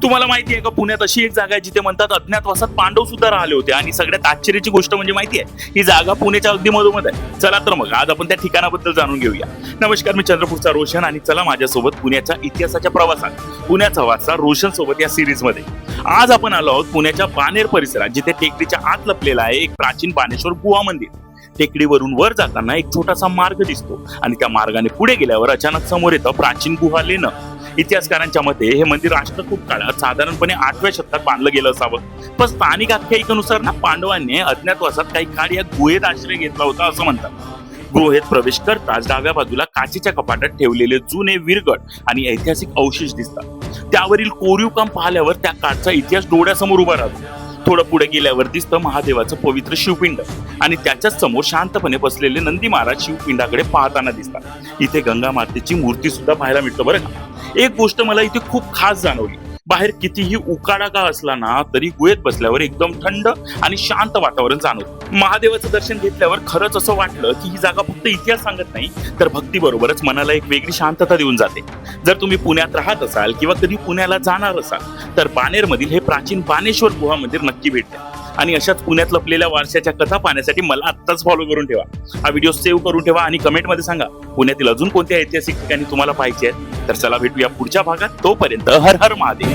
तुम्हाला माहिती आहे का, पुण्यात अशी एक जागा आहे जिथे म्हणतात अज्ञातवासात पांडव सुद्धा राहिले होते. आणि सगळ्यात आश्चर्याची गोष्ट म्हणजे माहिती आहे, ही जागा पुण्याच्या अगदी मधोमध आहे. चला तर मग आज आपण त्या ठिकाणाबद्दल जाणून घेऊया. नमस्कार, मी चंद्रपूरचा रोशन आणि चला माझ्यासोबत पुण्याच्या इतिहासाच्या प्रवासात पुण्याचा वारसा रोशन सोबत या सिरीज मध्ये. आज आपण आलो आहोत पुण्याच्या बाणेर परिसरात, जिथे टेकडीच्या आत लपलेला आहे एक प्राचीन बाणेश्वर गुहा मंदिर. टेकडीवरून वर जाताना एक छोटासा मार्ग दिसतो आणि त्या मार्गाने पुढे गेल्यावर अचानक समोर येतं प्राचीन गुहा लेणं. इतिहासकारांच्या मते हे मंदिर राष्ट्रकूट काळात साधारणपणे 8व्या शतकात बांधलं गेलं असावं. पण स्थानिक आख्यायिकेनुसार ना, पांडवांनी अज्ञातवासात काही काळ या गुहेत आश्रय घेतला होता असं म्हणतात. गुहेत प्रवेश करताच डाव्या बाजूला काचेच्या कपाटात ठेवलेले जुने विरगळ आणि ऐतिहासिक अवशेष दिसतात. त्यावरील कोरीव काम पाहिल्यावर त्या काळचा इतिहास डोळ्यासमोर उभा राहतो. थोडं पुढे गेल्यावर दिसतं महादेवाचं पवित्र शिवपिंड आणि त्याच्याच समोर शांतपणे बसलेले नंदी महाराज शिवपिंडाकडे पाहताना दिसतात. इथे गंगा मातेची मूर्ती सुद्धा पाहायला मिळतं बरं का. एक गोष्ट मला इथे खूप खास जाणवली. बाहेर कितीही उकाडा का असला ना, तरी गुहेत बसल्यावर एकदम थंड आणि शांत वातावरण जाणवतं. महादेवाचं दर्शन घेतल्यावर खरंच असं वाटलं की ही जागा फक्त इतिहास सांगत नाही, तर भक्ती बरोबरच मनाला एक वेगळी शांतता देऊन जाते. जर तुम्ही पुण्यात राहत असाल किंवा कधी पुण्याला जाणार असाल तर बाणेर मधील हे प्राचीन बाणेश्वर गुहा मंदिर नक्की भेट द्या. आणि अशाच पुण्यात लपलेल्या वारशाच्या कथा पाहण्यासाठी मला आत्ताच फॉलो करून ठेवा. हा व्हिडिओ सेव्ह करून ठेवा आणि कमेंटमध्ये सांगा पुण्यातील अजून कोणत्या ऐतिहासिक ठिकाणी तुम्हाला पाहिजे आहेत. तर चला भेटूया पुढच्या भागात. तोपर्यंत हर हर महादेव.